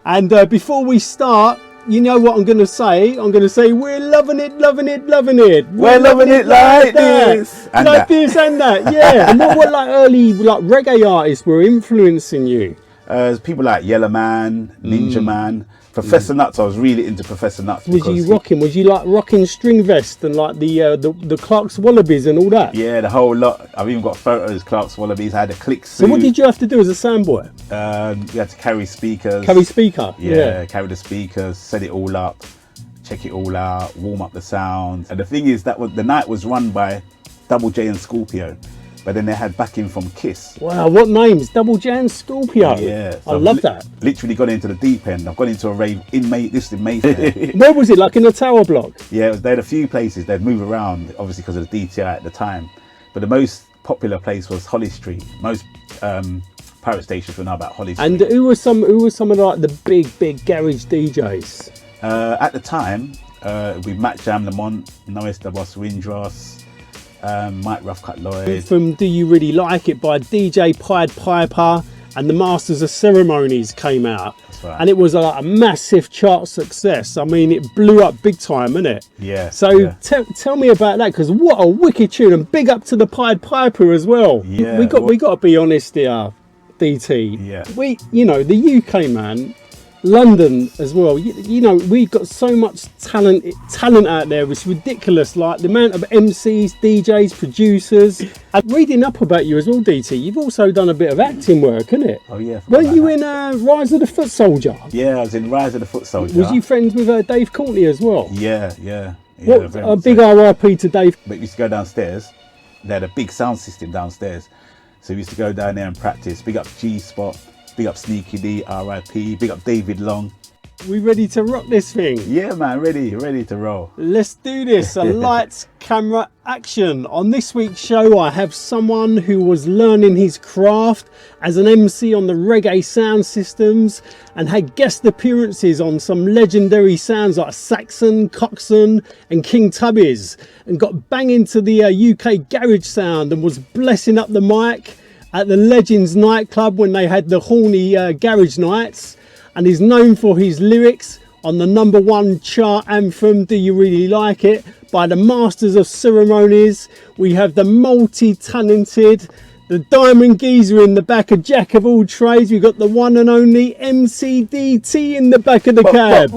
And before we start, you know what I'm going to say? I'm going to say we're loving it, loving it, loving it. We're loving it like this. And like that. this and that, yeah. And what like early like reggae artists were influencing you? People like Yellow Man, Ninja Man, Professor Nuts. I was really into Professor Nuts. Was you rocking? Was you like rocking string vest and like the Clark's Wallabies and all that? Yeah, the whole lot. I've even got photos. Clark's Wallabies had a click suit. So what did you have to do as a sound boy? You had to carry speakers. Carry speaker? Yeah, carry the speakers, set it all up, check it all out, warm up the sounds. And the thing is, the night was run by Double J and Scorpio. But then they had backing from Kiss. Wow, what names? Double J and Scorpio. Yeah. So I love that. Literally gone into the deep end. I've gone into a rave in Mayfair. Where was it? Like in the Tower Block? Yeah, they had a few places. They'd move around, obviously because of the DTI at the time. But the most popular place was Holly Street. Most pirate stations were now about Holly Street. And who were some of like the big garage DJs? At the time, we Matt Jam Lamont, Nois the Boss Windross, Mike Roughcut Lloyd. From Do You Really Like It by DJ Pied Piper and the Masters of Ceremonies came out. That's right. And it was a massive chart success. I mean, it blew up big time, innit? Yeah. So yeah. Tell me about that, because what a wicked tune, and big up to the Pied Piper as well. Yeah. We got to be honest here, DT. Yeah. The UK, man. London as well. You know, we've got so much talent out there. It's ridiculous. Like the amount of MCs, DJs, producers. And reading up about you as well, DT. You've also done a bit of acting work, innit? Oh yeah. Weren't you in Rise of the Foot Soldier? Yeah, I was in Rise of the Foot Soldier. Was you friends with Dave Courtney as well? Yeah. What a big RIP to Dave. But we used to go downstairs. They had a big sound system downstairs, so we used to go down there and practice. Big up G Spot. Big up Sneaky D, RIP. Big up David Long. We ready to rock this thing? Yeah, man, ready to roll. Let's do this. Lights, camera, action. On this week's show, I have someone who was learning his craft as an MC on the reggae sound systems and had guest appearances on some legendary sounds like Saxon, Coxon and King Tubby's, and got bang into the UK garage sound and was blessing up the mic at the Legends nightclub when they had the horny garage nights, and is known for his lyrics on the #1 chart anthem Do You Really Like It by the Masters of Ceremonies. We have the multi-talented, the diamond geezer in the back, of Jack of all trades. We've got the one and only MCDT in the back of the cab.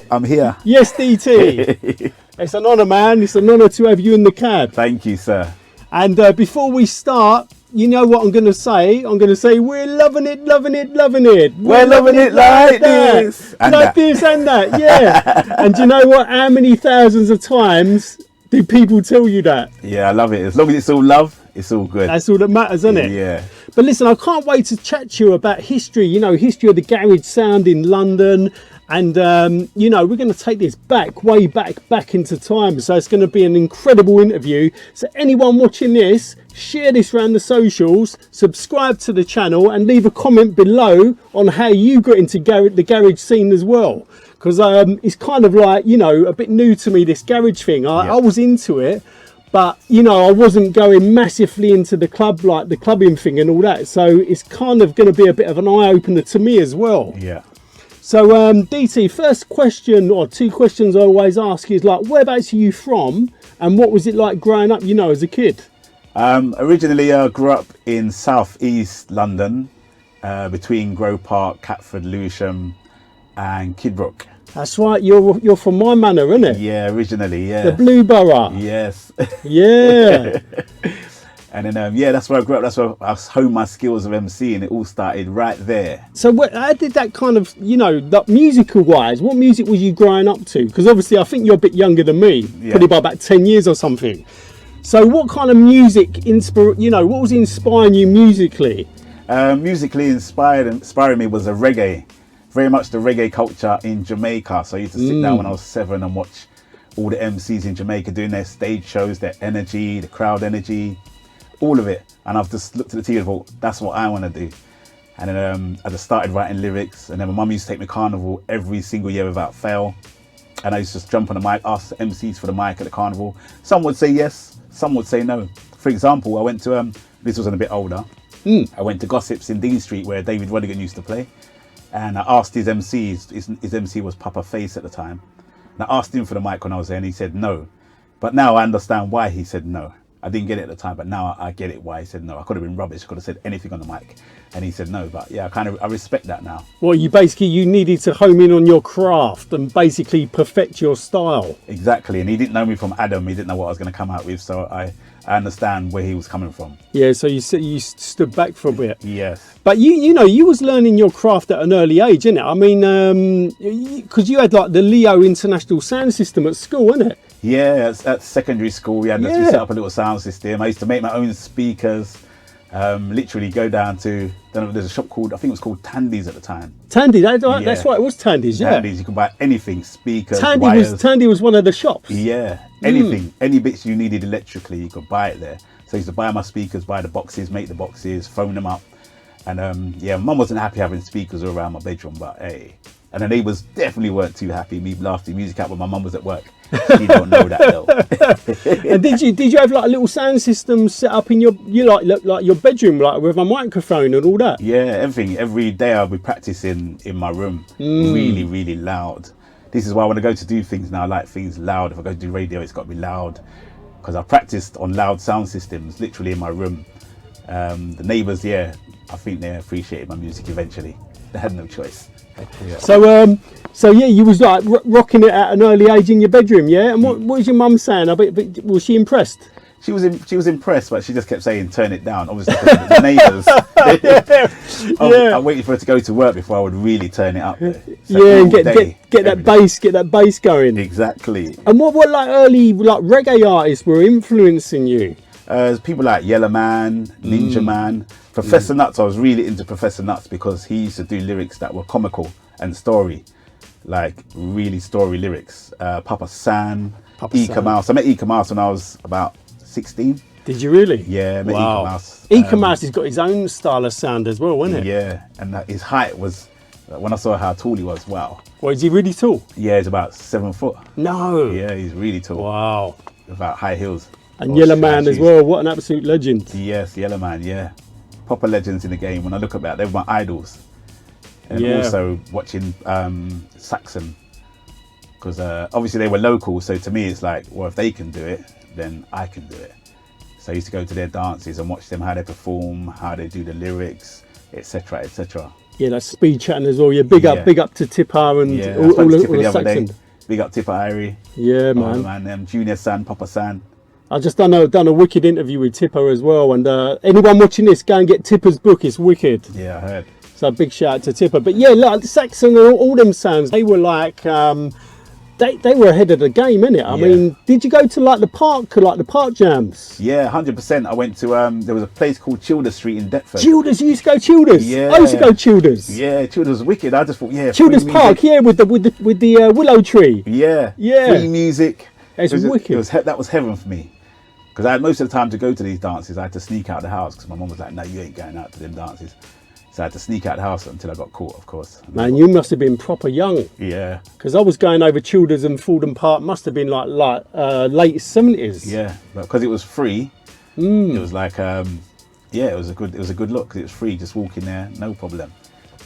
I'm here. Yes, DT. It's an honour, man. It's an honour to have you in the cab. Thank you, sir. And before we start, you know what I'm going to say? I'm going to say we're loving it, loving it, loving it. We're loving it like this. And like that. this and that, yeah. And do you know what? How many thousands of times do people tell you that? Yeah, I love it. As long as it's all love, it's all good. That's all that matters, isn't it? Yeah. But listen, I can't wait to chat to you about history, history of the garage sound in London. And, we're going to take this way back into time. So it's going to be an incredible interview. So anyone watching this, share this around the socials, subscribe to the channel and leave a comment below on how you got into the garage scene as well. Because it's kind of like, a bit new to me, this garage thing. I was into it, but, I wasn't going massively into the club, like the clubbing thing and all that. So it's kind of going to be a bit of an eye-opener to me as well. Yeah. So, DT, first question, or two questions I always ask is like, whereabouts are you from and what was it like growing up, as a kid? Originally, I grew up in southeast London, between Grove Park, Catford, Lewisham and Kidbrooke. That's right, you're from my manor, isn't it? Yeah, originally, yeah. The Blue Borough. Yes. Yeah. And then, that's where I grew up. That's where I honed my skills of MC, and it all started right there. So how did that kind of, that musical-wise, what music was you growing up to? Because obviously I think you're a bit younger than me, probably by about 10 years or something. So what kind of music, what was inspiring you musically? Musically inspiring me was a reggae. Very much the reggae culture in Jamaica. So I used to sit down when I was 7 and watch all the MCs in Jamaica doing their stage shows, their energy, the crowd energy. All of it, and I've just looked at the TV and thought, that's what I want to do. And then I just started writing lyrics, and then my mum used to take me carnival every single year without fail. And I used to just jump on the mic, ask the MCs for the mic at the carnival. Some would say yes, some would say no. For example, I went to, this was a bit older, I went to Gossips in Dean Street where David Rodigan used to play. And I asked his MC, his MC was Papa Face at the time. And I asked him for the mic when I was there and he said no. But now I understand why he said no. I didn't get it at the time, but now I get it why he said no. I could have been rubbish. I could have said anything on the mic, and he said no. But yeah, I respect that now. Well, you needed to home in on your craft and basically perfect your style. Exactly, and he didn't know me from Adam. He didn't know what I was going to come out with, so I understand where he was coming from. Yeah, so you stood back for a bit. Yes. But you was learning your craft at an early age, innit? I mean, because you had like the Leo International sound system at school, innit? Yeah, at secondary school, we set up a little sound system. I used to make my own speakers. Literally go down to, there's a shop called, I think it was called Tandy's at the time. Tandy, that's right, it was Tandy's, yeah. Tandy's, you could buy anything, speakers, wires. Tandy was one of the shops. Yeah, anything, any bits you needed electrically, you could buy it there. So I used to buy my speakers, buy the boxes, make the boxes, phone them up. And Mum wasn't happy having speakers around my bedroom, but hey. And the neighbours definitely weren't too happy, me blasting music out when my mum was at work. She don't know that though. And did you have like a little sound system set up in your bedroom, like with a microphone and all that? Yeah, everything. Every day I'll be practicing in my room, really, really loud. This is why when I go to do things now, I like things loud. If I go to do radio, it's got to be loud, because I practiced on loud sound systems, literally in my room. The neighbours, I think they appreciated my music eventually. They had no choice. Yeah. So you was like rocking it at an early age in your bedroom, yeah? And what was your mum saying? Was she impressed? She was impressed, but she just kept saying, turn it down. Obviously, the neighbours. I waited for her to go to work before I would really turn it up. And get that bass going. Exactly. And what like early like reggae artists were influencing you? People like Yellow Man, Ninja Man, Professor Nuts. I was really into Professor Nuts because he used to do lyrics that were comical and story, like really story lyrics. Papa San, Eka Mouse. I met Eka Mouse when I was about 16. Did you really? Yeah, I met Eka Mouse. Eka Mouse has got his own style of sound as well, hasn't it? Yeah, and his height was, when I saw how tall he was, wow. Well, is he really tall? Yeah, he's about 7 foot. No. Yeah, he's really tall. Wow. Without high heels. And Yellow Man as well, what an absolute legend. Yes, Yellow Man, yeah. Proper legends in the game. When I look at that, they were my idols. And also watching Saxon, because obviously they were local, so to me it's like, well, if they can do it, then I can do it. So I used to go to their dances and watch them, how they perform, how they do the lyrics, etc, etc. Yeah, that's speed chatting as well. Yeah, big up to Tipper and all the Saxon. Big up Tipper Irie. Yeah, man. Junior San, Papa San. I just done a wicked interview with Tipper as well, and anyone watching this, go and get Tipper's book. It's wicked. Yeah, I heard. So big shout out to Tipper. But yeah, like Saxon and all them sounds, they were like they were ahead of the game, innit? I mean, did you go to like the park jams? Yeah, 100%. I went to there was a place called Childers Street in Deptford. Childers, you used to go Childers? Yeah. I used to go Childers. Yeah, Childers was wicked. I just thought, Childers Park, with the willow tree. Yeah. Free music. It's wicked. That was heaven for me. Because I had most of the time to go to these dances, I had to sneak out of the house because my mum was like, no, you ain't going out to them dances. So I had to sneak out of the house until I got caught, of course. Man, you must have been proper young. Yeah. Because I was going over Childers and Fordham Park, must have been like late 70s. Yeah, but because it was free, it was like, it was a good look because it was free, just walking there, no problem.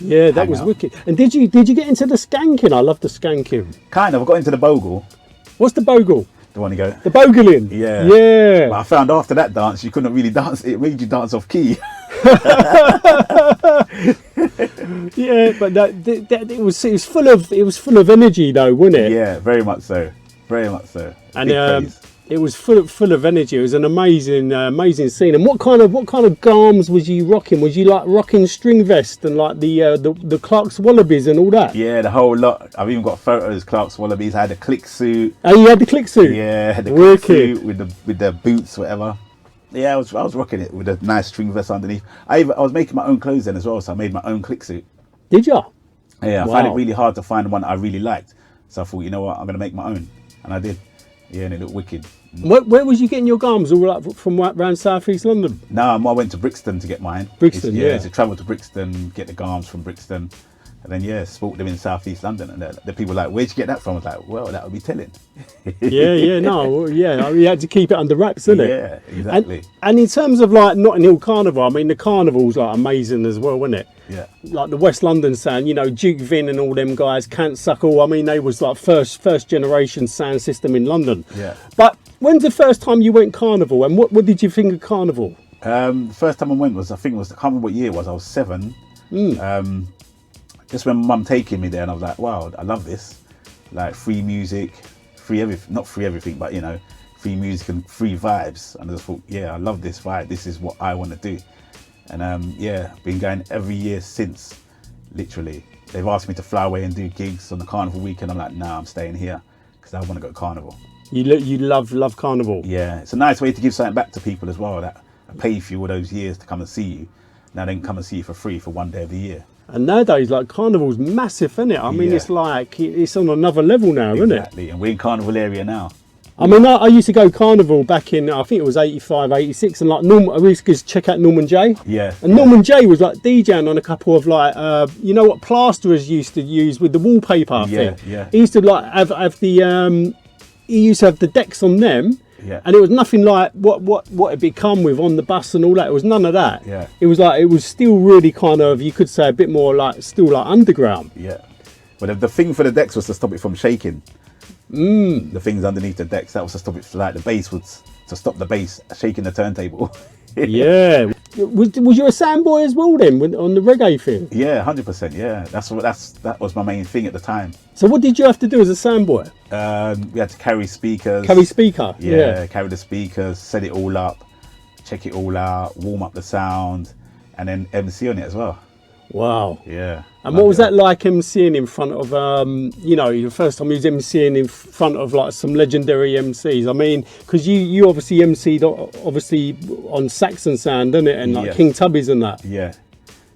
Yeah, that was wicked. And did you get into the skanking? I love the skanking. Kind of. I got into the bogle. What's the bogle? The one you go. The bogling. Yeah. Yeah. But I found after that dance, you couldn't really dance. It made you dance off key. Yeah, but it was full of energy though, wasn't it? Yeah, very much so. Very much so. And it was full of energy. It was an amazing scene. And what kind of garms was you rocking? Was you like rocking string vest and like the Clark's Wallabies and all that? Yeah, the whole lot. I've even got photos. Clark's Wallabies. I had a click suit. Oh, you had the click suit? Yeah, I had the click suit with the boots, whatever. Yeah, I was rocking it with a nice string vest underneath. I was making my own clothes then as well, so I made my own click suit. Did you? Yeah, I found it really hard to find one I really liked. So I thought, you know what, I'm going to make my own. And I did. Yeah, and it looked wicked. Where was you getting your garms? All like from around South East London? No, I went to Brixton to get mine. Brixton, yeah. To travel to Brixton, get the garms from Brixton. And then, yeah, spoke them in South East London. And the people were like, where'd you get that from? I was like, well, that would be telling. You had to keep it under wraps, didn't it? Yeah, exactly. And in terms of like Notting Hill Carnival, I mean, the carnival's like amazing as well, wasn't it? Yeah. Like the West London sound, you know, Duke Vin and all them guys, Can't Suckle. I mean, they was like first generation sound system in London. Yeah. But when's the first time you went carnival, and what did you think of carnival? The first time I went was, I can't remember what year it was. I was 7. Just when mum taking me there, and I was like, wow, I love this. Like free music, free everything, not free everything, but you know, free music and free vibes. And I just thought, yeah, I love this vibe. This is what I want to do. And yeah, been going every year since, literally. They've asked me to fly away and do gigs on the carnival weekend. I'm like, nah, I'm staying here because I want to go to carnival. You love carnival. Yeah, it's a nice way to give something back to people as well, that I paid for you all those years to come and see you. Now they can come and see you for free for one day of the year. And nowadays, like, carnival's massive, isn't it? I mean, it's like, it's on another level now, isn't it? Exactly, and we're in carnival area now. I mean, I used to go carnival back in, I think it was 85, 86, and like, we used to check out Norman J. Yeah. And Norman J was like DJing on a couple of like, you know what plasterers used to use with the wallpaper thing? Yeah. He used to like have the, he used to have the decks on them. Yeah. And it was nothing like what it become with on the bus and all that. It was none of that. Yeah. It was like, it was still really kind of, you could say a bit more like, still like underground. Yeah. But the thing for the decks was to stop it from shaking. The things underneath the decks, that was to stop it, like the bass was to stop the bass shaking the turntable. Yeah. Was you a sound boy as well then on the reggae thing? Yeah, 100%. Yeah, that was my main thing at the time. So what did you have to do as a sound boy? We had to carry speakers. Carry speaker. Yeah, carry the speakers, set it all up, check it all out, warm up the sound, and then MC on it as well. Wow. Yeah. And what was that like MCing in front of, you know, the first time you was MCing in front of like some legendary MCs? I mean, because you obviously MC'd obviously on Saxon Sound, didn't it? And like King Tubby's and that. Yeah.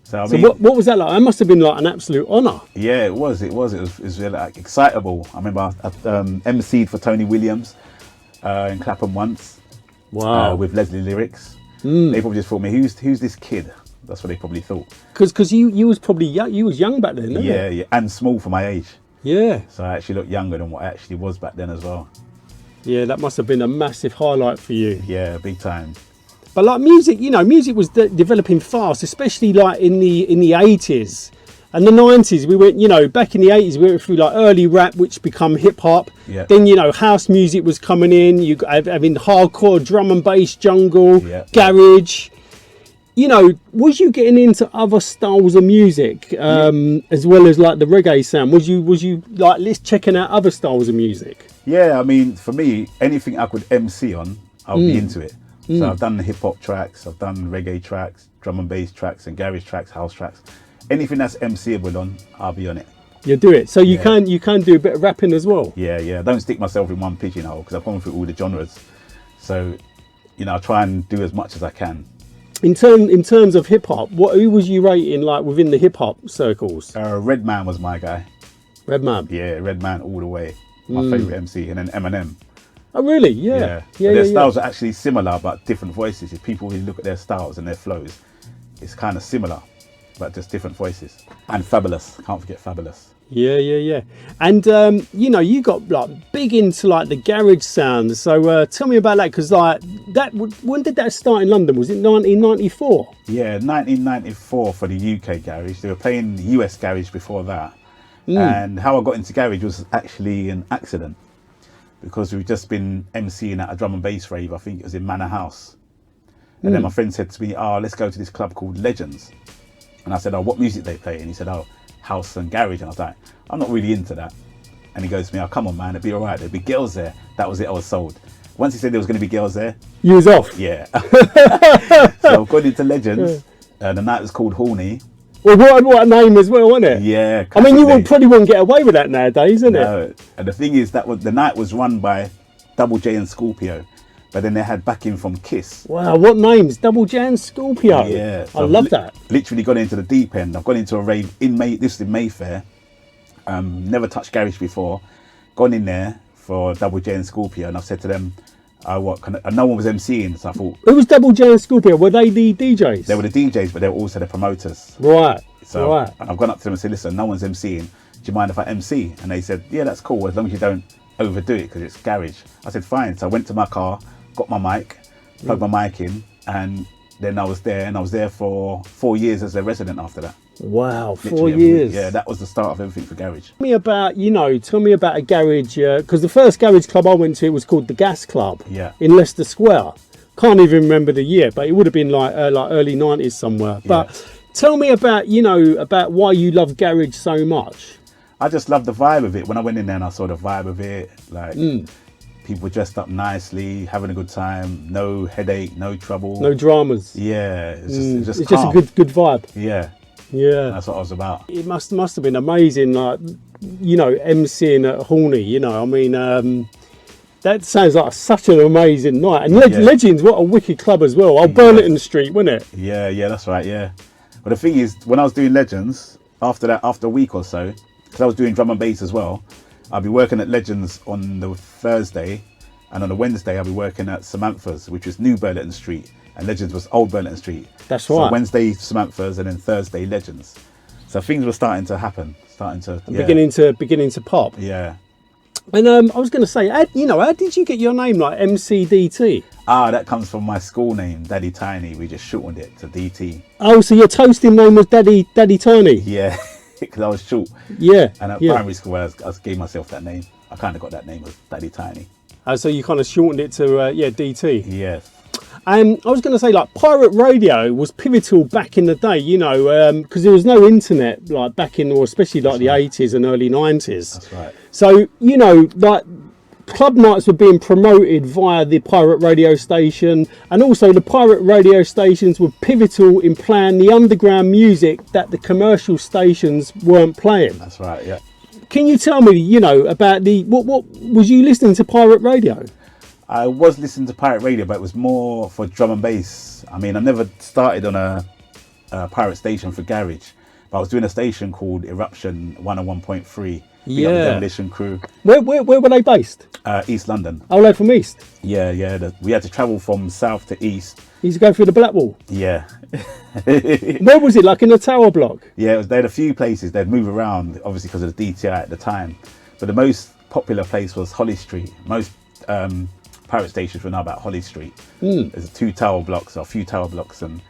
So what was that like? That must have been like an absolute honour. Yeah, it was really like excitable. I remember I MC'd for Tony Williams in Clapham once. Wow. With Leslie Lyrics. They probably just thought me, who's this kid? That's what they probably thought. Because you was probably young, you was young back then, didn't you? Yeah, and small for my age. Yeah. So I actually looked younger than what I actually was back then as well. Yeah, that must have been a massive highlight for you. Yeah, big time. But like music, you know, music was developing fast, especially like in the 80s and the 90s. We went, you know, back in the 80s, we went through like early rap, which become hip hop. Yeah. Then, you know, house music was coming in. You got having hardcore drum and bass, jungle, garage. You know, was you getting into other styles of music as well as like the reggae sound? Was you like checking out other styles of music? Yeah, I mean, for me, anything I could MC on, I'll be into it. So I've done hip hop tracks, I've done reggae tracks, drum and bass tracks, and garage tracks, house tracks. Anything that's MCable on, I'll be on it. You do it. So you can do a bit of rapping as well. Yeah. I don't stick myself in one pigeonhole because I've gone through all the genres. So, you know, I try and do as much as I can. In terms of hip hop, who was you rating like within the hip hop circles? Redman was my guy. Redman. Yeah, Redman all the way. My favourite MC, and then Eminem. Oh really? Yeah. Their styles are actually similar, but different voices. If people really look at their styles and their flows, it's kind of similar, but just different voices. And Fabulous, can't forget Fabulous. Yeah. And you know, you got like big into like the garage sound. So tell me about that, because like that. When did that start in London? Was it 1994? Yeah, 1994 for the UK garage. They were playing US garage before that. And how I got into garage was actually an accident, because we've just been MCing at a drum and bass rave. I think it was in Manor House. And then my friend said to me, let's go to this club called Legends. And I said, what music they play? And he said, house and garage. And I was like, I'm not really into that. And he goes to me, come on man, it'd be all right, there'd be girls there. That was it, I was sold. Once he said there was going to be girls there, you was off. Yeah. So I've gone into Legends. The night was called Horny. Well, what a name as well, wasn't it? Yeah. I mean, you probably wouldn't get away with that nowadays, isn't it? And the thing is, the night was run by Double J and Scorpio, but then they had backing from Kiss. Wow, what names? Double J and Scorpio. Yeah. So I love that. Literally gone into the deep end. I've gone into a rave this is in Mayfair. Never touched garage before. Gone in there for Double J and Scorpio, and I've said to them, no one was MCing, so I thought. Who was Double J and Scorpio? Were they the DJs? They were the DJs, but they were also the promoters. Right. So Right. I've gone up to them and said, listen, no one's MCing. Do you mind if I MC? And they said, yeah, that's cool, as long as you don't overdo it, because it's garage. I said, fine. So I went to my car, got my mic, plugged my mic in, and then I was there, and I was there for 4 years as a resident after that. Wow, 4 Literally every week. years. Yeah, that was the start of everything for garage. Tell me about a garage, because the first garage club I went to was called the Gas Club. Yeah. In Leicester Square. Can't even remember the year, but it would have been like early 90s somewhere. But tell me about, about why you love garage so much. I just loved the vibe of it. When I went in there and I saw the vibe of it, like people dressed up nicely, having a good time, no headache, no trouble. No dramas. Yeah, it's just It's calm. just a good vibe. Yeah, Yeah. that's what I was about. It must have been amazing, like, MCing at Horney, I mean, that sounds like such an amazing night. And Legends, what a wicked club as well. Burlington Street, wasn't it? Yeah, that's right, yeah. But the thing is, when I was doing Legends, after a week or so, because I was doing drum and bass as well, I'll be working at Legends on the Thursday, and on the Wednesday I'll be working at Samantha's, which was New Burlington Street, and Legends was Old Burlington Street. That's so right. Wednesday Samantha's, and then Thursday Legends. So things were starting to happen, Beginning to pop. Yeah. And I was going to say, how did you get your name, like MCDT? That comes from my school name, Daddy Tiny. We just shortened it to DT. Oh, so your toasting name was Daddy Tiny? Yeah, because I was short. Yeah. And at primary school, I gave myself that name. I kind of got that name as Daddy Tiny. So you kind of shortened it to DT. Yes. I was going to say, like, pirate radio was pivotal back in the day, because there was no internet, like, back in, or especially like the 80s and early 90s. That's right. So, like, club nights were being promoted via the pirate radio station, and also the pirate radio stations were pivotal in playing the underground music that the commercial stations weren't playing. That's right, yeah. Can you tell me, about what was you listening to pirate radio? I was listening to pirate radio, but it was more for drum and bass. I mean, I never started on a pirate station for garage, but I was doing a station called Eruption 101.3. The Demolition Crew. Where were they based? East London. Oh, they're from East. Yeah. We had to travel from south to east. You used to go through the Black Wall. Yeah. Where was it? Like in a tower block? Yeah, they had a few places. They'd move around, obviously because of the DTI at the time. But the most popular place was Holly Street. Most pirate stations were now about Holly Street. There's a few tower blocks, and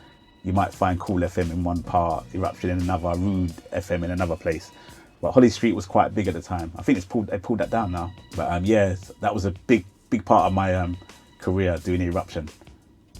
you might find Cool FM in one part, Eruption in another, Rude FM in another place. But Holly Street was quite big at the time. I think they pulled that down now. But that was a big part of my career, doing Eruption,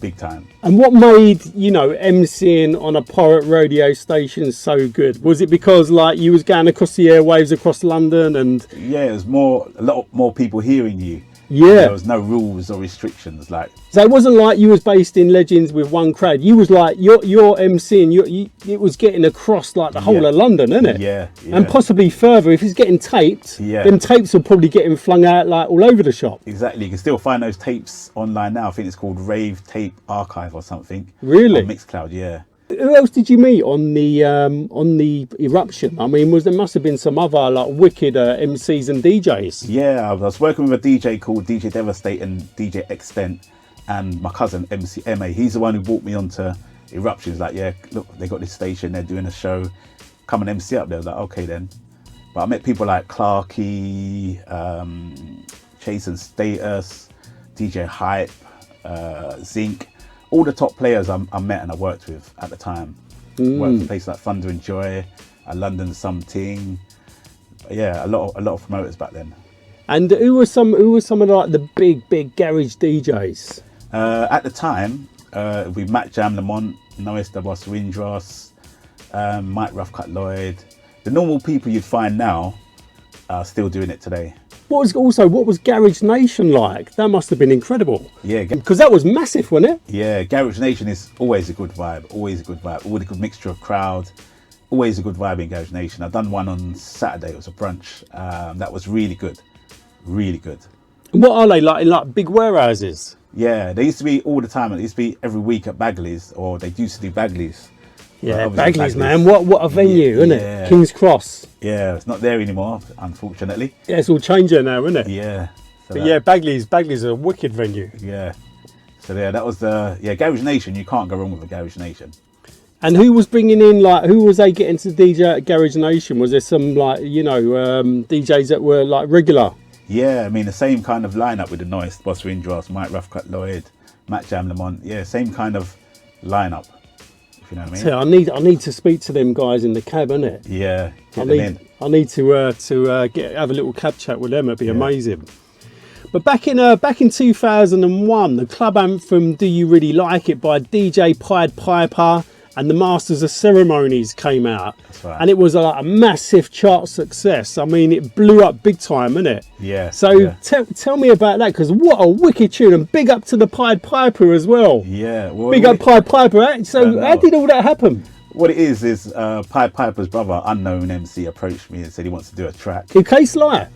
big time. And what made MCing on a pirate radio station so good? Was it because like you was going across the airwaves across London and? Yeah, it was a lot more people hearing you. Yeah. There was no rules or restrictions. So it wasn't like you was based in Legends with one crowd. You was like your MCing. It was getting across like the whole of London, isn't it? Yeah. And possibly further if it's getting taped. Yeah. Them tapes will probably getting flung out like all over the shop. Exactly. You can still find those tapes online now. I think it's called Rave Tape Archive or something. Really? On Mixcloud, yeah. Who else did you meet on the Eruption? I mean, there must have been some other like wicked MCs and DJs. Yeah, I was working with a DJ called DJ Devastate and DJ Extent, and my cousin MC MA. He's the one who brought me onto Eruption. He's like, yeah, look, they got this station, they're doing a show, come and MC up there. I was like, okay then. But I met people like Clarky, Chase and Status, DJ Hype, Zinc. All the top players I met and I worked with at the time. Worked for places like Thunder and Joy, London Something. Yeah, a lot of promoters back then. And who were some of like the big garage DJs? At the time, we Matt Jam Lamont, Nois the Boss Windross, Mike Roughcut Lloyd. The normal people you'd find now are still doing it today. What was Garage Nation like? That must have been incredible. Yeah, because that was massive, wasn't it? Yeah, Garage Nation is always a good vibe. Always a good vibe. Always a good mixture of crowd. Always a good vibe in Garage Nation. I've done one on Saturday. It was a brunch. That was really good. Really good. And what are they like in like big warehouses? Yeah, they used to be all the time. It used to be every week at Bagley's, or they used to do Bagley's. Yeah, Bagley's, man. What a venue, isn't it? King's Cross. Yeah, it's not there anymore, unfortunately. Yeah, it's all changing now, isn't it? Yeah. So but yeah, Bagley's a wicked venue. Yeah. So yeah, that was Garage Nation. You can't go wrong with a Garage Nation. And who was bringing in, like, who was they getting to DJ at Garage Nation? Was there some, like, you know, DJs that were, like, regular? Yeah, I mean, the same kind of lineup with the Noise, Boss Windross, Mike Roughcut Lloyd, Matt Jam Lamont. Yeah, same kind of lineup, if you know what I mean. So I need to speak to them guys in the cab, innit? Yeah, I need to have a little cab chat with them. It'd be amazing. But back in 2001, the club anthem "Do You Really Like It" by DJ Pied Piper and the Masters of Ceremonies came out. That's right. And it was a massive chart success. I mean, it blew up big time, innit? Yeah. So tell me about that, because what a wicked tune, and big up to the Pied Piper as well. Yeah. Well, big up Pied Piper. So how did all that happen? What it is Pied Piper's brother, Unknown MC, approached me and said he wants to do a track. In K Sly?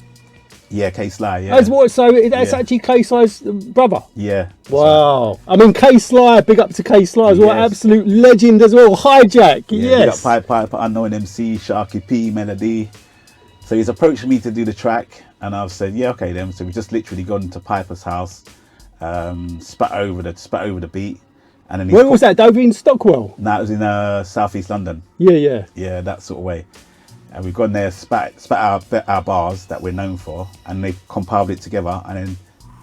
Yeah, K Sly, yeah. That's actually K Sly's brother? Yeah. Wow. I mean, K Sly, big up to K Sly as well, absolute legend as well. Hijack, yeah, yes. Big up Pied Piper, Unknown MC, Sharky P, Melody. So he's approached me to do the track, and I've said, yeah, okay then. So we've just literally gone to Piper's house, spat over the beat. And then where was that? Over in Stockwell? No, it was in South East London. Yeah. Yeah, that sort of way. And we've gone there, spat our bars that we're known for, and they compiled it together, and then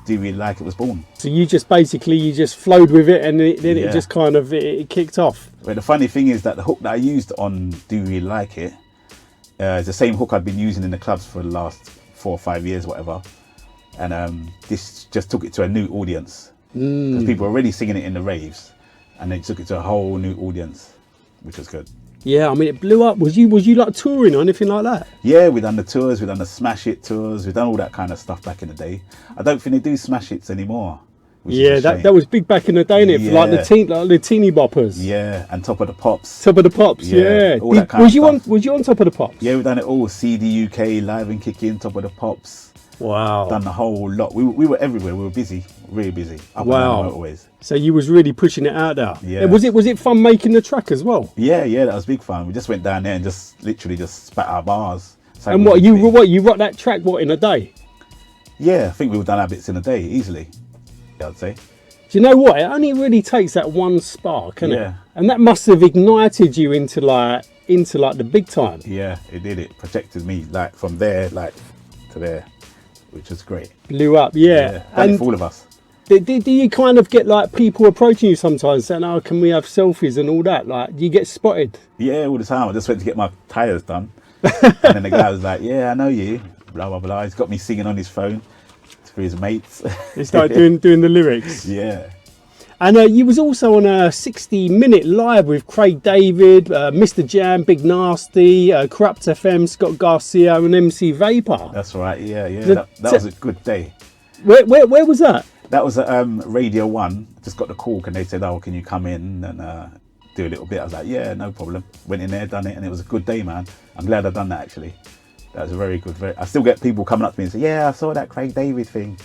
Do You Really Like It was born. So you just flowed with it, and then it just kind of it kicked off. But the funny thing is that the hook that I used on Do You Really Like It is the same hook I've been using in the clubs for the last 4 or 5 years, whatever. And this just took it to a new audience, because people were already singing it in the raves, and they took it to a whole new audience, which was good. Yeah, I mean, it blew up. Was you like touring or anything like that? Yeah, we've done the tours, we've done the Smash It tours, we've done all that kind of stuff back in the day. I don't think they do Smash Hits anymore. Yeah, that was big back in the day, innit? Yeah. For like the teeny boppers. Yeah, and Top of the Pops. Top of the Pops, yeah. All that kind of stuff. Was you on Top of the Pops? Yeah, we've done it all. CD UK, Live and Kicking, Top of the Pops. Wow. Done the whole lot. We were everywhere. We were busy, really busy. Up and down the motorways. So you was really pushing it out there. Yeah. Was it fun making the track as well? Yeah, that was big fun. We just went down there and just literally spat our bars. And you rocked that track in a day? Yeah, I think we've done our bits in a day easily, I'd say. Do you know what? It only really takes that one spark, innit? Yeah. And that must have ignited you into the big time. Yeah, it did. It protected me from there to there, which was great. Blew up, yeah. And for all of us. Do you kind of get like people approaching you sometimes saying, "Oh, can we have selfies and all that?" Like, do you get spotted? Yeah, all the time. I just went to get my tyres done, and then the guy was like, "Yeah, I know you." Blah blah blah. He's got me singing on his phone for his mates. He started doing the lyrics. Yeah. And you was also on a 60-minute live with Craig David, Mr. Jam, Big Nasty, Corrupt FM, Scott Garcia, and MC Vapor. That's right. Yeah. That was a good day. Where was that? That was at Radio 1. Just got the call and they said, "Oh, can you come in and do a little bit?" I was like, "Yeah, no problem." Went in there, done it, and it was a good day, man. I'm glad I've done that actually. That was a very good. I still get people coming up to me and say, "Yeah, I saw that Craig David thing."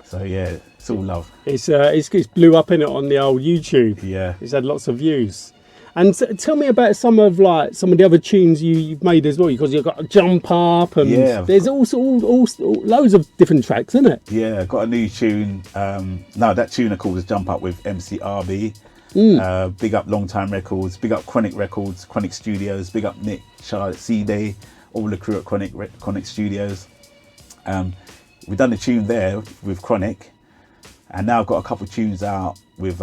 So yeah, it's all love. It's blew up in it on the old YouTube. Yeah, it's had lots of views. And tell me about some of the other tunes you've made as well, because you've got Jump Up and there's also all loads of different tracks, isn't it? Yeah, got a new tune. That tune I called is Jump Up with MCRB. Big up Long Time Records, big up Chronic Records, Chronic Studios, big up Nick, Charlotte, C-Day, all the crew at Chronic Studios. We've done the tune there with Chronic, and now I've got a couple of tunes out with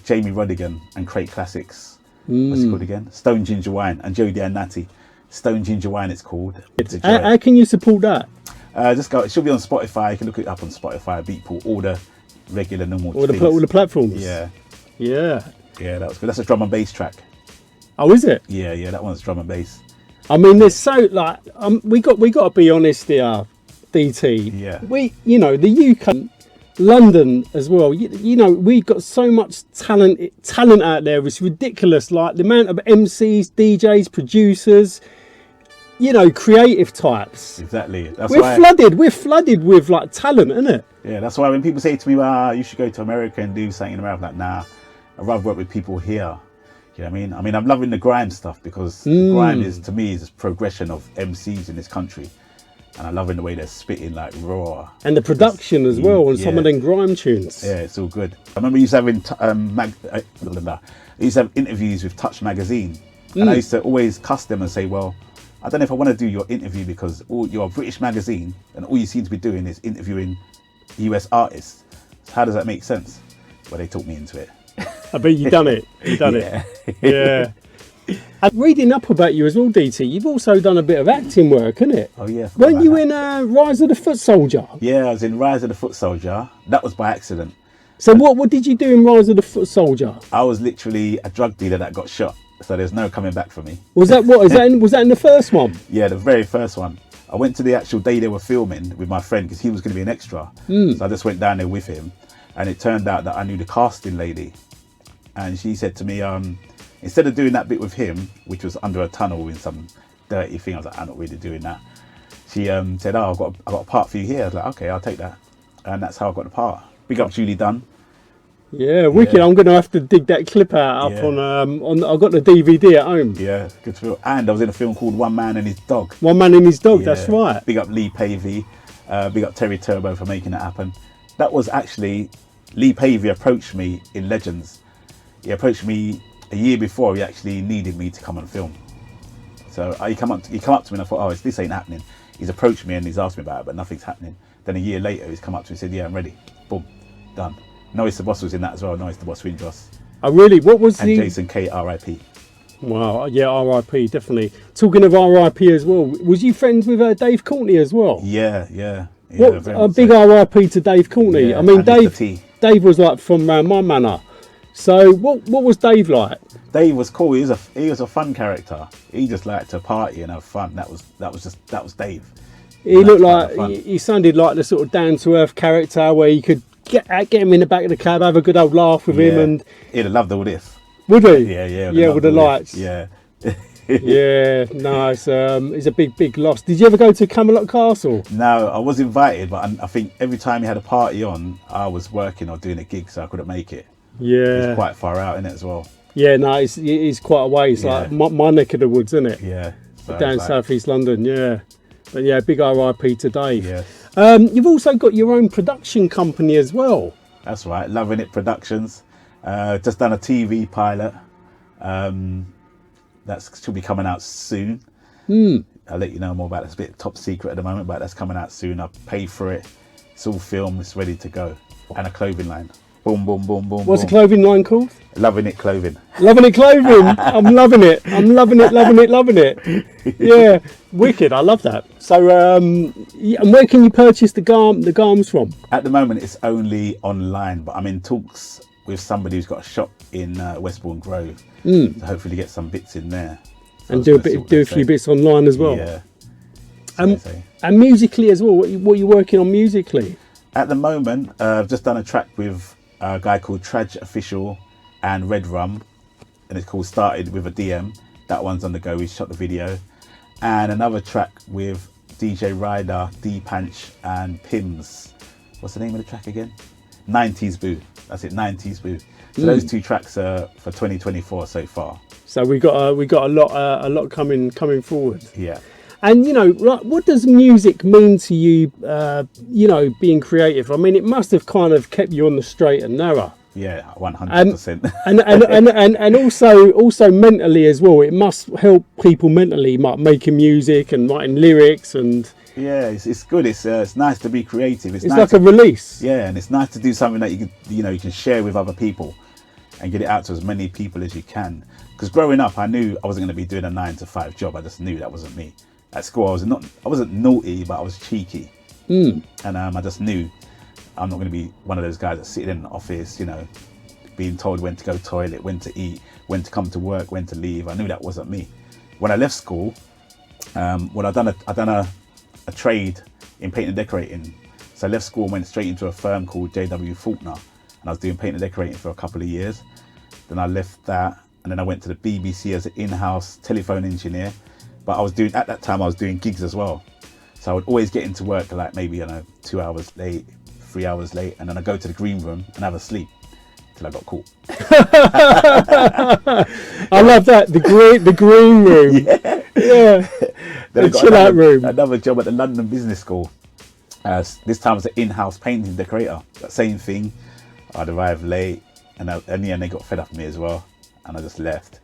Jamie Rodigan and Crate Classics. What's it called again? Stone Ginger Wine and Jodie and Natty. Stone Ginger Wine it's called. How can you support that? Just go. It should be on Spotify. You can look it up on Spotify, Beatport, all the regular normal all the platforms. Yeah, that was good. That's a drum and bass track. Oh, is it? Yeah, that one's drum and bass. I mean, there's so we got to be honest here, DT. Yeah. The UK, London as well. We've got so much talent out there. It's ridiculous. Like the amount of MCs, DJs, producers, creative types. Exactly. We're flooded with like talent, isn't it? Yeah, that's why when people say to me, you should go to America and do something in America, I'm like, nah, I'd rather work with people here. You know what I mean? I mean, I'm loving the grime stuff because the grime is, to me, is a progression of MCs in this country. and I loving the way they're spitting like raw. And the production as well on some of Yeah. them grime tunes. Yeah, it's all good. I remember I used to have interviews with Touch magazine, and I used to always cuss them and say, well, I don't know if I want to do your interview because you're a British magazine and all you seem to be doing is interviewing US artists. So how does that make sense? Well, they talked me into it. I bet you done it. You done Yeah. it. Yeah. And reading up about you as well, DT, you've also done a bit of acting work, isn't it? Oh yeah. Weren't you in Rise of the Foot Soldier? Yeah, I was in Rise of the Foot Soldier. That was by accident. So what did you do in Rise of the Foot Soldier? I was literally a drug dealer that got shot. So there's no coming back for me. Was that was that in the first one? Yeah, the very first one. I went to the actual day they were filming with my friend because he was going to be an extra. So I just went down there with him, and it turned out that I knew the casting lady, and she said to me, instead of doing that bit with him, which was under a tunnel in some dirty thing, I was like, I'm not really doing that. She said, oh, I've got a part for you here. I was like, okay, I'll take that, and that's how I got the part. Big up Julie Dunn. Yeah, wicked. Yeah. I'm going to have to dig that clip out up Yeah. on. I've got the DVD at home. Yeah, good film. And I was in a film called One Man and His Dog. One Man and His Dog. Yeah. That's right. Big up Lee Pavey. Big up Terry Turbo for making it happen. That was actually, Lee Pavey approached me in Legends. He approached me a year before he actually needed me to come and film. So he come up to me and I thought, oh, this ain't happening. He's approached me and he's asked me about it, but nothing's happening. Then a year later, he's come up to me and said, yeah, I'm ready. Boom, done. Noise the Boss was in that as well. Noise the Boss, Windross. Oh, really? What was And the... Jason K, R.I.P. Wow, yeah, R.I.P. definitely. Talking of R.I.P. as well, was you friends with Dave Courtney as well? Yeah. What very a much big so. R.I.P. to Dave Courtney. Yeah, I mean, and Mr. T. Dave was like from around my manor. So what was Dave like? Dave was cool. He was a fun character. He just liked to party and have fun. That was Dave. He And looked that's like kind of fun. he sounded like the sort of down to earth character where you could get him in the back of the cab, have a good old laugh with him, and he'd have loved all this. would he? Yeah. With the lights. Yeah. Yeah, nice. It's a big loss. Did you ever go to Camelot Castle? No, I was invited, but I think every time he had a party on, I was working or doing a gig, so I couldn't make it. Yeah, It's quite far out in it as well. yeah. No, it's quite a way. It's Yeah. like my neck of the woods, isn't it? Yeah. So Down it's like, south east London. Yeah, but yeah, big R.I.P. to Dave. Yeah, You've also got your own production company as well. that's right. Loving It Productions. Just done a TV pilot. That should be coming out soon. I'll let you know more about it. It's a bit top secret at the moment, but that's coming out soon. I've paid for it. It's all filmed. It's ready to go. And a clothing line. Boom, boom, boom, boom. What's the boom. clothing line called? Loving It Clothing. Loving It Clothing. I'm loving it. I'm loving it. Yeah, wicked. I love that. So, and where can you purchase the garms from? At the moment, it's only online, but I'm in talks with somebody who's got a shop in Westbourne Grove. To hopefully get some bits in there. So And I do was gonna see what a they few say. bits online as well. Yeah. Um, So they say. And musically as well. What are you working on musically? At the moment, I've just done a track with a guy called Traj Official and Red Rum, and it's called Started with a DM. That one's on the go. We shot the video, and another track with DJ Ryder, D Panch, and Pims. What's the name of the track again? 90s Boo. That's it, 90s Boo. So those two tracks are for 2024 so far. So we got a lot coming forward. Yeah. And like, what does music mean to you? Being creative. I mean, it must have kind of kept you on the straight and narrow. Yeah, 100%. And also mentally as well. It must help people mentally, like making music and writing lyrics, and Yeah, it's good. It's nice to be creative. it's nice like to, a release. yeah, and it's nice to do something that you can share with other people and get it out to as many people as you can. Because growing up, I knew I wasn't going to be doing a 9-to-5 job. I just knew that wasn't me. At school, I wasn't naughty, but I was cheeky, and I just knew I'm not going to be one of those guys that's sitting in an office, being told when to go toilet, when to eat, when to come to work, when to leave. I knew that wasn't me. When I left school, I done a trade in paint and decorating. So I left school and went straight into a firm called JW Faulkner, and I was doing paint and decorating for a couple of years. Then I left that, and then I went to the BBC as an in-house telephone engineer. But at that time I was doing gigs as well. So I would always get into work like maybe 2 hours late, 3 hours late, and then I go to the green room and have a sleep till I got caught. I love that, the green room. Yeah. Yeah. Then I The got chill out room. another job at the London Business School. This time I was an in-house painting decorator. Same thing. I'd arrive late, and in the end they got fed up with me as well, and I just left.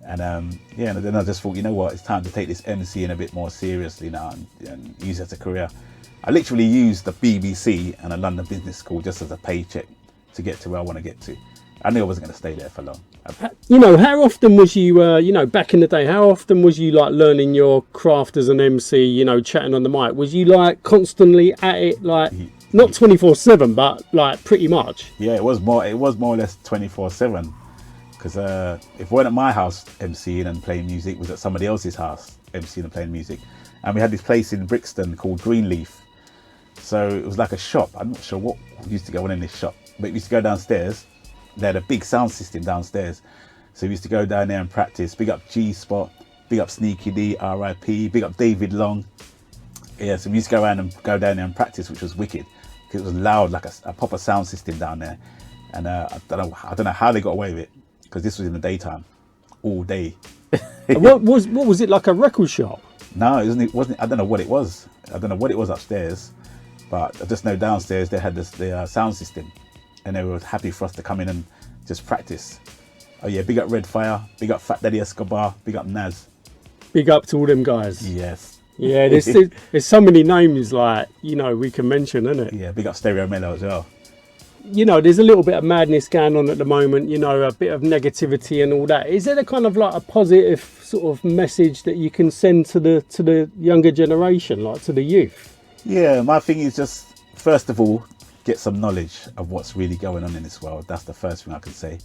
And and then I just thought, you know what, it's time to take this MCing a bit more seriously now and use it as a career. I literally used the BBC and the London Business School just as a paycheck to get to where I want to get to. I knew I wasn't going to stay there for long. You know, how often was you, you know, back in the day, how often was you like learning your craft as an MC, you know, chatting on the mic? Was you like constantly at it, like not 24/7, but like pretty much? Yeah, it was more or less 24/7. Because if we weren't at my house MCing and playing music, it was at somebody else's house MCing and playing music. And we had this place in Brixton called Greenleaf. So it was like a shop. I'm not sure what used to go on in this shop, but we used to go downstairs. They had a big sound system downstairs. So we used to go down there and practice. Big up G-Spot, big up Sneaky D, R.I.P., big up David Long. Yeah, so we used to go down there and practice, which was wicked. Because it was loud, like a proper sound system down there. And I don't know how they got away with it. Because this was in the daytime, all day. What was it, like a record shop? No, it wasn't. I don't know what it was. I don't know what it was upstairs, but I just know downstairs they had the sound system, and they were happy for us to come in and just practice. Oh yeah, big up Red Fire, big up Fat Daddy Escobar, big up Naz. Big up to all them guys. Yes. Yeah, there's so many names like, you know, we can mention, isn't it? Yeah, big up Stereo Mellow as well. You know, there's a little bit of madness going on at the moment, you know, a bit of negativity and all that. Is there a kind of like a positive sort of message that you can send to the younger generation, like to the youth? Yeah, my thing is just, first of all, get some knowledge of what's really going on in this world. That's the first thing I can say.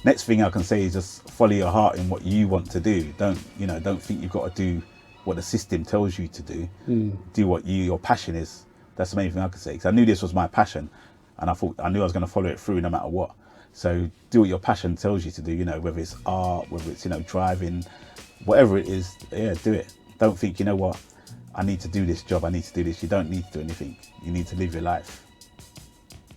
Next thing I can say is just follow your heart in what you want to do. Don't think you've got to do what the system tells you to do. Do what your passion is. That's the main thing I can say. Because I knew this was my passion. And I knew I was going to follow it through no matter what. So do what your passion tells you to do, you know, whether it's art, whether it's, you know, driving, whatever it is, yeah, do it. Don't think, you know what, I need to do this job, I need to do this. You don't need to do anything. You need to live your life.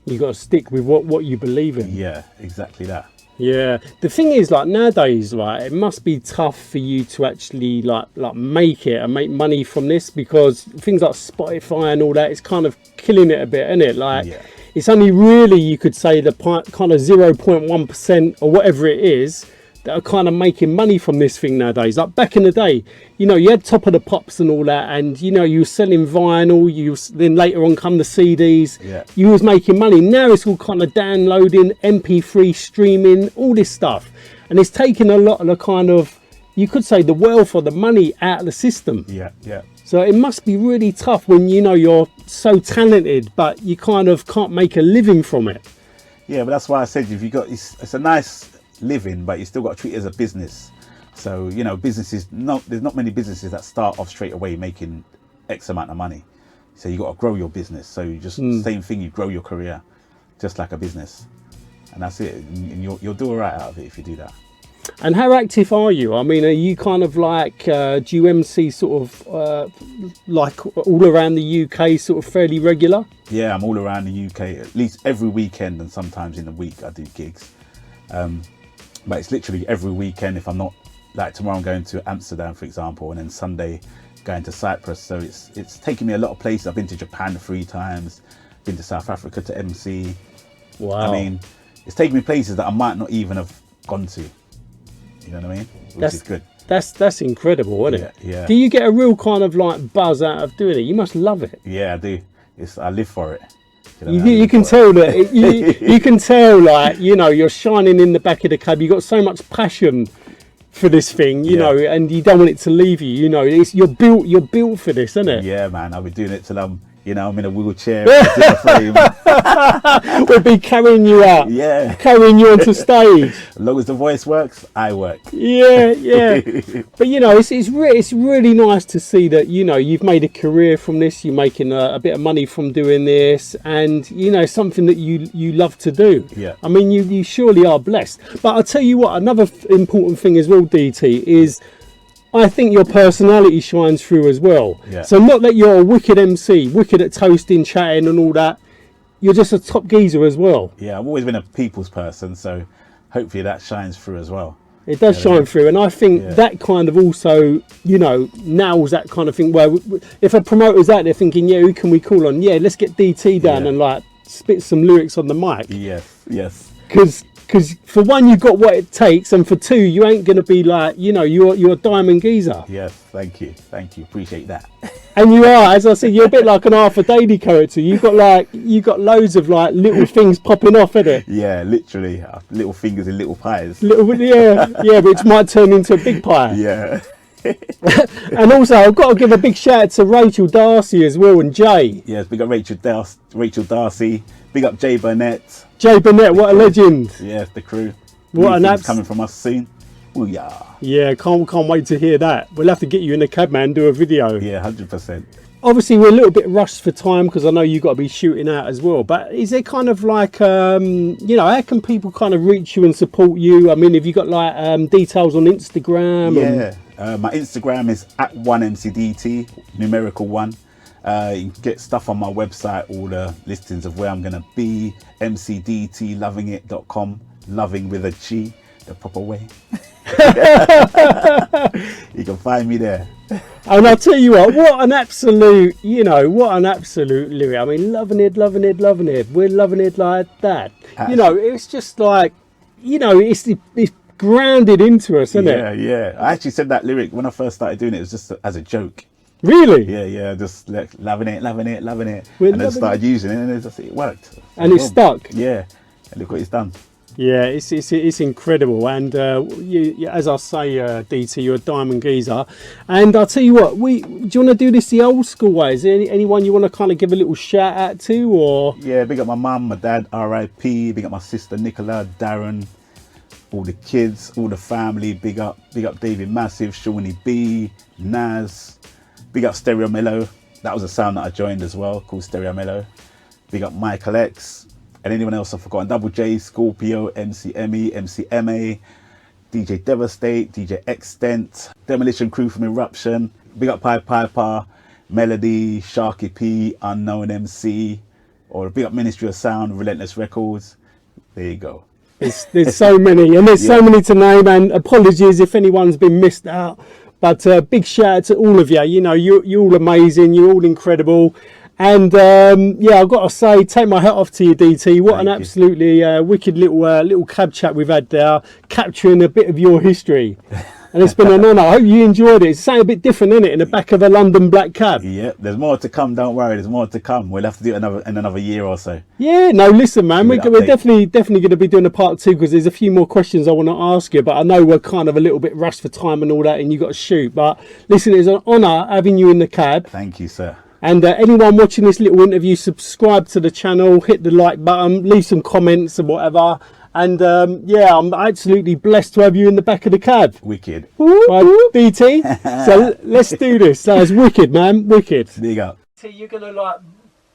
You got to stick with what you believe in. Yeah, exactly that. Yeah, the thing is, like nowadays, like it must be tough for you to actually like make it and make money from this, because things like Spotify and all that is kind of killing it a bit, isn't it? Like, Yeah. It's only really, you could say, the kind of 0.1% or whatever it is that are kind of making money from this thing nowadays. Like back in the day, you know, you had Top of the Pops and all that, and you know, you were selling vinyl. Then later on come the CDs. Yeah. You was making money. Now it's all kind of downloading, MP3 streaming, all this stuff, and it's taking a lot of the kind of, you could say, the wealth or the money out of the system. Yeah, yeah. So it must be really tough when, you know, you're so talented, but you kind of can't make a living from it. Yeah, but that's why I said, if you got, it's a nice living, but you still got to treat it as a business. So, you know, there's not many businesses that start off straight away making X amount of money. So you got to grow your business. So you just, same thing, you grow your career, just like a business. And that's it. And you'll do all right out of it if you do that. And how active are you? I mean, are you kind of like, do you MC sort of like all around the UK, sort of fairly regular? Yeah, I'm all around the UK, at least every weekend, and sometimes in the week I do gigs. But it's literally every weekend. If I'm not, like tomorrow I'm going to Amsterdam, for example, and then Sunday going to Cyprus. So it's taken me a lot of places. I've been to Japan 3 times, been to South Africa to MC. Wow. I mean, it's taken me places that I might not even have gone to. You know what I mean? Which is good. That's incredible, isn't it? Yeah. Do you get a real kind of like buzz out of doing it? You must love it. Yeah, I do. I live for it. You can tell that you can tell, like, you know, you're shining in the back of the cab. You've got so much passion for this thing, you know, and you don't want it to leave you. You know, you're built for this, isn't it? Yeah, man. I'll be doing it till I'm in a wheelchair. We'll be carrying you out. Yeah. Carrying you onto stage. As long as the voice works, I work. Yeah. But, you know, it's really nice to see that, you know, you've made a career from this. You're making a bit of money from doing this, and, you know, something that you love to do. Yeah. I mean, you surely are blessed. But I'll tell you what, another important thing as well, DT, is I think your personality shines through as well. Yeah. So not that you're a wicked MC, wicked at toasting, chatting and all that. You're just a top geezer as well. Yeah, I've always been a people's person, so hopefully that shines through as well. It does shine through, and I think that kind of also, you know, nails that kind of thing where if a promoter's out there thinking, yeah, who can we call on? Yeah, let's get DT down and like spit some lyrics on the mic. Yes. Because for one, you've got what it takes, and for two, you ain't going to be like, you know, you're a diamond geezer. Yes, thank you, appreciate that. And you are, as I said, you're a bit like an Arthur Daly character. You've got loads of like little things popping off, innit? Yeah, literally, little fingers in little pies. Which might turn into a big pie. Yeah. And also, I've got to give a big shout out to Rachel Darcy as well, and Jay. Yes, big up Rachel Darcy. Big up Jay Burnett. Jay Burnett, what a legend. Yes, the crew. What an abs coming from us soon. Oh yeah. Yeah, can't wait to hear that. We'll have to get you in the cab, man, do a video. Yeah, 100%. Obviously, we're a little bit rushed for time because I know you've got to be shooting out as well. But is there kind of like, you know, how can people kind of reach you and support you? I mean, have you got like details on Instagram? Yeah, my Instagram is @1mcdt, numerical 1. You can get stuff on my website, all the listings of where I'm going to be, mcdtlovingit.com, loving with a G, the proper way. You can find me there. And I'll tell you what an absolute, you know, what an absolute lyric. I mean, loving it. We're loving it like that. You know, it's just like, you know, it's grounded into us, isn't it? Yeah. I actually said that lyric when I first started doing it. It was just as a joke. Really? Yeah. Just like loving it. We're and then started using it, and it worked. And it's stuck. Yeah. And look what it's done. Yeah, it's incredible, and you, as I say, DT, you're a diamond geezer. And I'll tell you what, do you want to do this the old school way? Is there anyone you want to kind of give a little shout out to, or? Yeah, big up my mum, my dad, R.I.P. Big up my sister Nicola, Darren, all the kids, all the family. Big up David Massive, Shawnee B, Naz. Big up Stereo Mellow. That was a sound that I joined as well, called Stereo Mellow. Big up Michael X. And anyone else I've forgotten, Double J, Scorpio, MC Emmy, MC MA, DJ Devastate, DJ Extent, Demolition Crew from Eruption, big up Piper, Melody, Sharky P, Unknown MC, or big up Ministry of Sound, Relentless Records. There you go. There's so many, and there's so many to name, and apologies if anyone's been missed out. But big shout out to all of you. You know, you're all amazing, you're all incredible. And I've got to say, take my hat off to you, DT. What an absolutely wicked little cab chat we've had there, capturing a bit of your history. And it's been an honour. I hope you enjoyed it. It's something a bit different, isn't it, in the back of a London black cab? Yeah, there's more to come. Don't worry, there's more to come. We'll have to do it in another year or so. Yeah, no, listen, man, we're definitely going to be doing a part 2 because there's a few more questions I want to ask you. But I know we're kind of a little bit rushed for time and all that, and you've got to shoot. But listen, it's an honour having you in the cab. Thank you, sir. And anyone watching this little interview, subscribe to the channel, hit the like button, leave some comments and whatever. And I'm absolutely blessed to have you in the back of the cab. Wicked. DT, so let's do this. That was wicked, man. Wicked. There you go. So you're going to like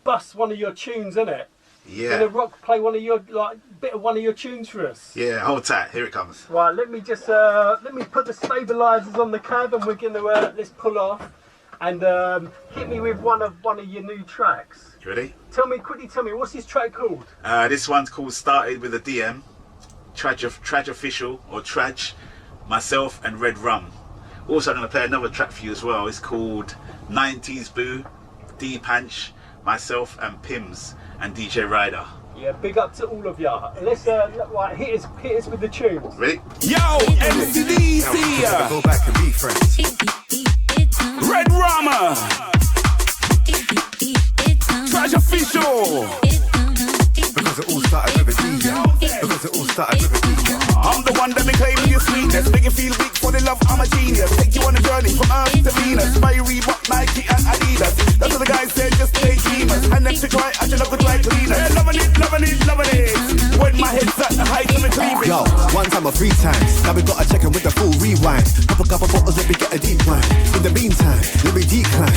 bust one of your tunes, innit? Yeah. You're going to play one of your, like, bit of one of your tunes for us. Yeah, hold tight. Here it comes. Right, let me just, let me put the stabilisers on the cab and we're going to, let's pull off. And hit me with one of your new tracks. You ready? Quickly tell me, what's this track called? This one's called Started with a DM, Traj Official, or Traj, myself and Red Rum. Also, I'm going to play another track for you as well. It's called 90s Boo, D-Panch, myself and Pims, and DJ Ryder. Yeah, big up to all of ya. Let's right, hit us with the tunes. Ready? Yo, MCDC! Go back and be friends. Red Rama! Traj Official! Because it all started with a DJ. Because it all started with a DJ. I'm the one that be claiming your sweetness. Make you feel weak for the love, I'm a genius. Take you on a journey from Earth to Venus. Buy Reebok, Nike and Adidas. That's what the guys said, just stay dreamers. And them to try, I should have a dry cleaner. Yeah, loving it. When my head's at the height of a cleavage. Yo, one time or 3 times. Now we gotta check in with the full rewind. Pop a couple bottles, let me get a deep wine. In the meantime, let me decline.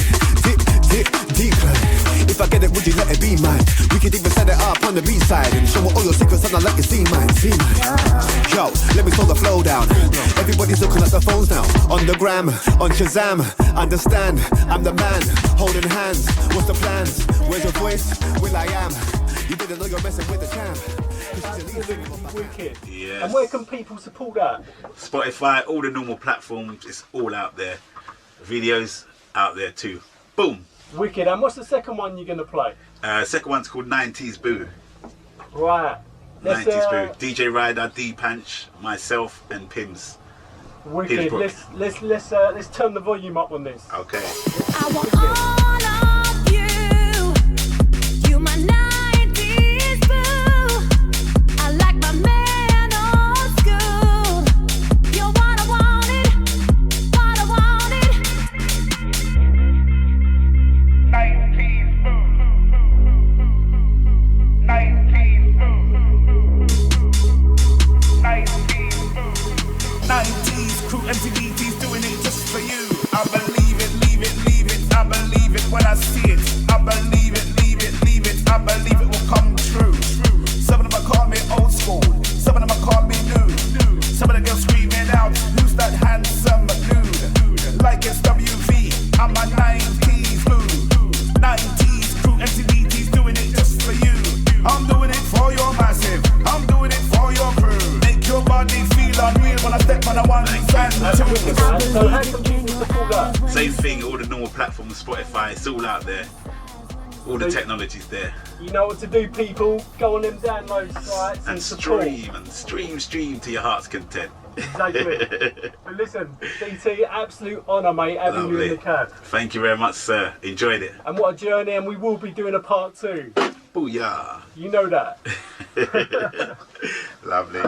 Decline. If I get it, would you let it be mine? We could even set it up on the B-side and show all your secrets and I let you see mine. Yo, let me slow the flow down. Everybody's looking at the phones now. On the gram, on Shazam. Understand, I'm the man. Holding hands, what's the plans? Where's your voice? Will I am. You didn't know you're messing with the champ. 'Cause she's a lead singer of my band. Wicked. Yes. And where can people support that? Spotify, all the normal platforms, it's all out there. Videos out there too. Boom. Wicked. And what's the second one you're going to play? Second one's called 90s Boo. Right. 90s Boo. DJ Ryder, D Panch, myself, and Pims. Wicked. Hillsbrook. Let's turn the volume up on this. Okay. I want all of you. You my 90s boo. I like my man old school. You're what I wanted, what I wanted. 90s boo. 90s boo. 90s boo. 90s crew MTV's doing it just for you. I believe it, leave it, leave it. I believe it when I see it. I believe it, leave it, leave it. I believe it will come true. Some of them are calling me old school. Some of them are calling me new. Some of the girls screaming out, who's that handsome dude? Like it's WV, I'm a 90s boo. 90s crew MTV's doing it just for you. I'm doing it for your massive. I'm doing it for your crew. Make your body feel unreal when I step on the one and two. So how can people support that? Same thing, all the normal platforms, Spotify, it's all out there. All the technology's there. You know what to do, people. Go on them download sites and, And support. stream to your heart's content. Exactly. But listen, DT, absolute honour, mate, having you in Lovely. the cab. Thank you very much, sir. Enjoyed it. And what a journey, and we will be doing a part 2. Booyah. You know that. Lovely.